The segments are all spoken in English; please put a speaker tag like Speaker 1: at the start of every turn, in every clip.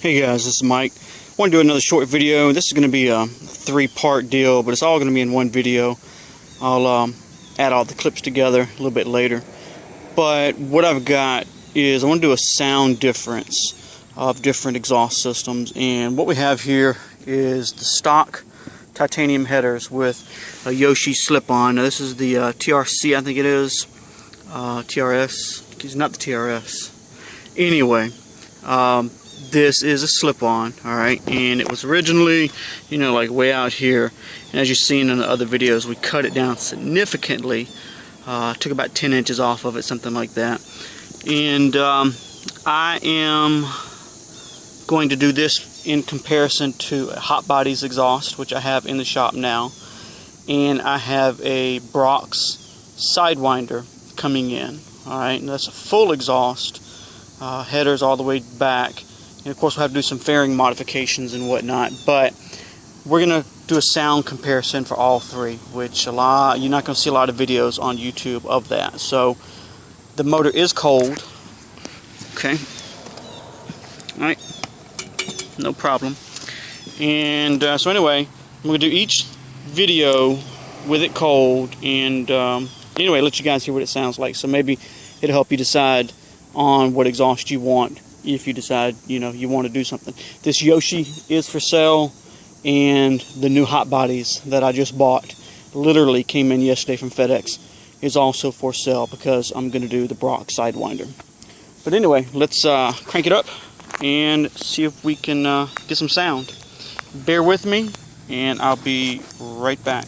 Speaker 1: Hey guys, this is Mike. I want to do another short video. This is going to be a 3-part deal, but it's all going to be in one video. I'll add all the clips together a little bit later. But what I've got is I want to do a sound difference of different exhaust systems. And what we have here is the stock titanium headers with a Yoshi slip-on. Now this is the TRC, I think it is. TRS. It's not the TRS. Anyway. This is a slip-on, alright, and it was originally, like way out here, and as you've seen in the other videos, we cut it down significantly. Took about 10 inches off of it, something like that. And I am going to do this in comparison to a Hotbodies exhaust, which I have in the shop now, and I have a Brock's Sidewinder coming in. Alright, and that's a full exhaust, headers all the way back. And of course we'll have to do some fairing modifications and whatnot, but we're going to do a sound comparison for all three, which you're not going to see a lot of videos on YouTube of that. So the motor is cold, okay, alright, no problem. And so anyway, I'm going to do each video with it cold, and anyway, let you guys hear what it sounds like, so maybe it'll help you decide on what exhaust you want if you decide you want to do something. This Yoshi is for sale, and the new Hotbodies that I just bought, literally came in yesterday from FedEx, is also for sale because I'm going to do the Brock Sidewinder. But anyway, let's crank it up and see if we can get some sound. Bear with me and I'll be right back.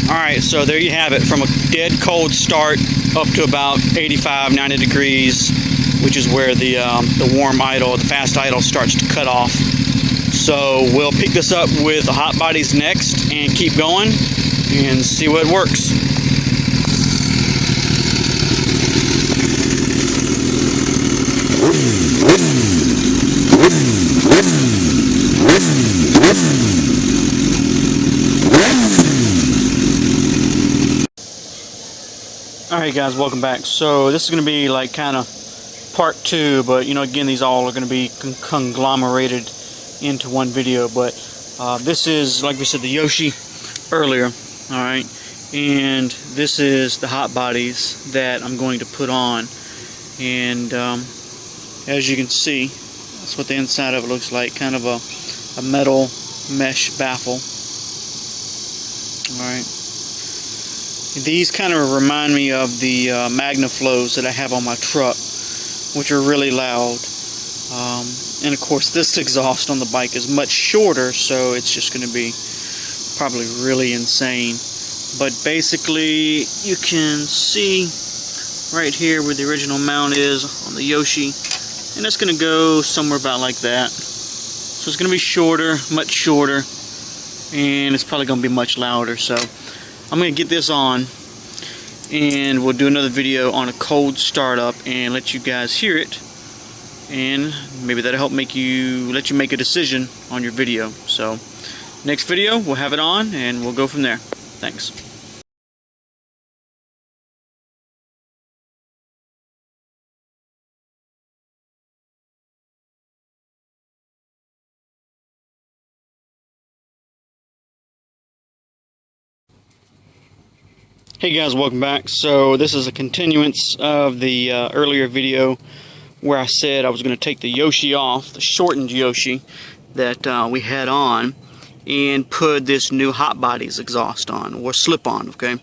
Speaker 1: Alright, so there you have it, from a dead cold start up to about 85-90 degrees, which is where the warm idle, the fast idle starts to cut off. So we'll pick this up with the Hotbodies next and keep going and see what works. Alright guys, welcome back. So this is going to be like kind of part 2, but again, these all are going to be conglomerated into one video. But this is, like we said, the Yoshi earlier, alright, and this is the Hotbodies that I'm going to put on. And as you can see, that's what the inside of it looks like, kind of a metal mesh baffle. Alright. These kind of remind me of the Magnaflows that I have on my truck, which are really loud. And of course this exhaust on the bike is much shorter, so it's just going to be probably really insane. But basically you can see right here where the original mount is on the Yoshi, and it's going to go somewhere about like that. So it's going to be shorter, much shorter, and it's probably going to be much louder. So I'm going to get this on, and we'll do another video on a cold startup and let you guys hear it, and maybe that'll help let you make a decision on your video. So next video we'll have it on and we'll go from there. Thanks. Hey guys, welcome back. So this is a continuance of the earlier video where I said I was going to take the Yoshi off, the shortened Yoshi that we had on, and put this new Hotbodies exhaust on, or slip-on, okay?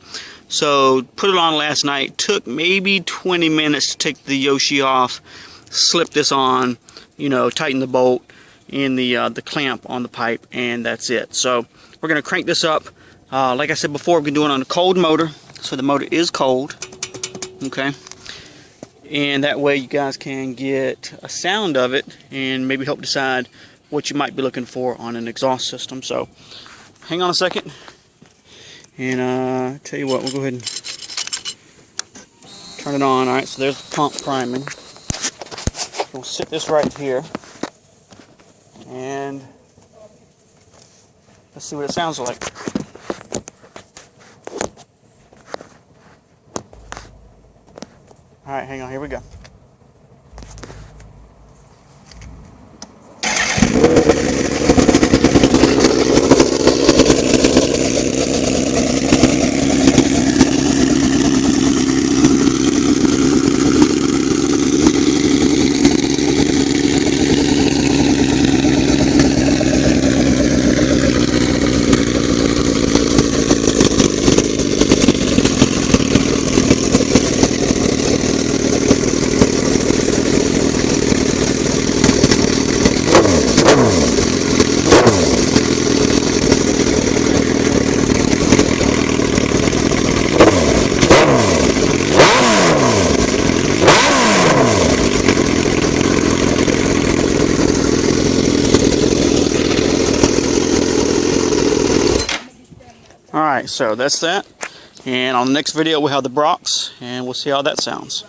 Speaker 1: So put it on last night, took maybe 20 minutes to take the Yoshi off, slip this on, tighten the bolt in the clamp on the pipe, and that's it. So we're going to crank this up. Like I said before, we're going to do it on a cold motor. So the motor is cold. Okay, and that way you guys can get a sound of it and maybe help decide what you might be looking for on an exhaust system. So hang on a second, and tell you what, we'll go ahead and turn it on. Alright, so there's the pump priming. We'll sit this right here, and let's see what it sounds like. Alright, hang on, here we go. Alright, so that's that. And on the next video we'll have the Brox, and we'll see how that sounds.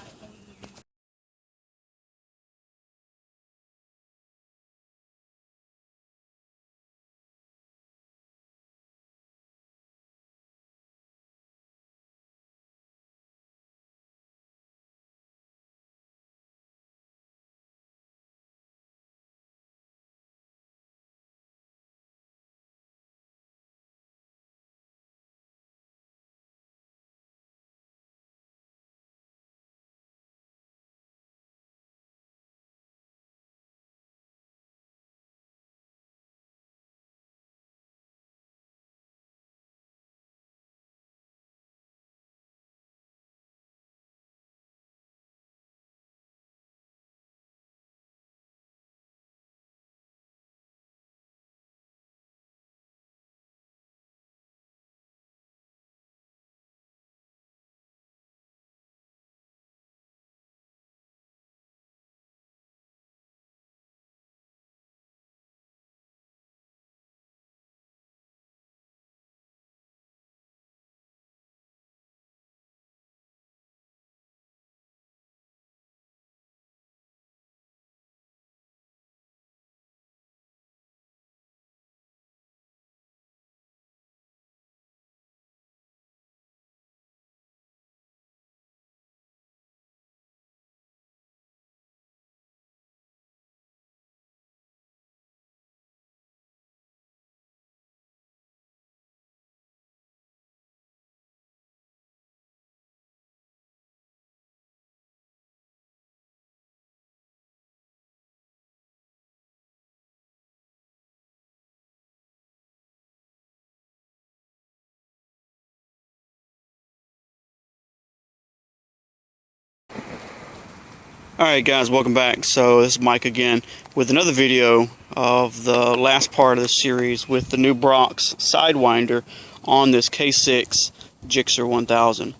Speaker 1: Alright guys, welcome back. So this is Mike again with another video of the last part of the series with the new Brox Sidewinder on this K6 GSX-R1000.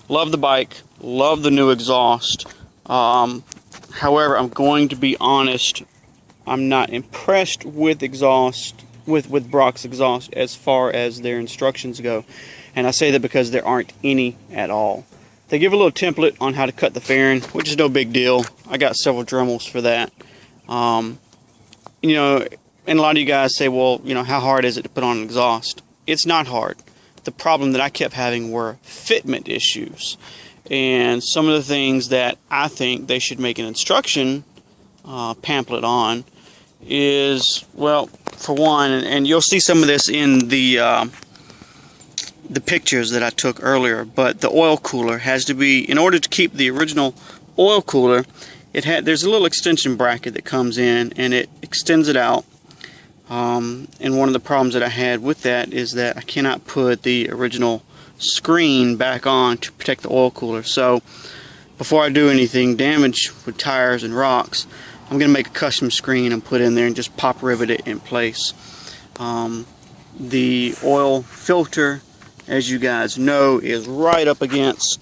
Speaker 1: Love the bike, love the new exhaust. However, I'm going to be honest, I'm not impressed with with Brox exhaust as far as their instructions go. And I say that because there aren't any at all. They give a little template on how to cut the fairing, which is no big deal. I got several Dremels for that. You know, and a lot of you guys say, well, you know, how hard is it to put on an exhaust? It's not hard. The problem that I kept having were fitment issues. And some of the things that I think they should make an instruction pamphlet on is, well, for one, and you'll see some of this in the pictures that I took earlier, but the oil cooler has to be, in order to keep the original oil cooler, there's a little extension bracket that comes in and it extends it out. And one of the problems that I had with that is that I cannot put the original screen back on to protect the oil cooler. So before I do anything damage with tires and rocks, I'm going to make a custom screen and put in there and just pop rivet it in place. The oil filter, as you guys know, is right up against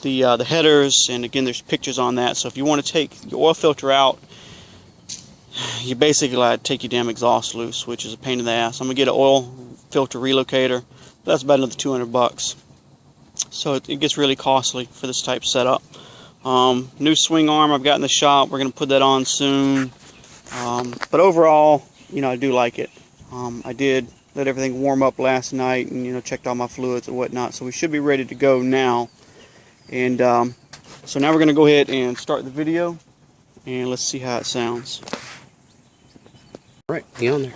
Speaker 1: the headers, and again there's pictures on that. So if you want to take your oil filter out, you basically gotta take your damn exhaust loose, which is a pain in the ass. I'm gonna get an oil filter relocator. That's about another 200 bucks. So it gets really costly for this type of setup. New swing arm I've got in the shop. We're gonna put that on soon. But overall, you know, I do like it. I did let everything warm up last night, and you know, checked all my fluids and whatnot. So we should be ready to go now. And so now we're gonna go ahead and start the video, and let's see how it sounds.
Speaker 2: All right, be on there.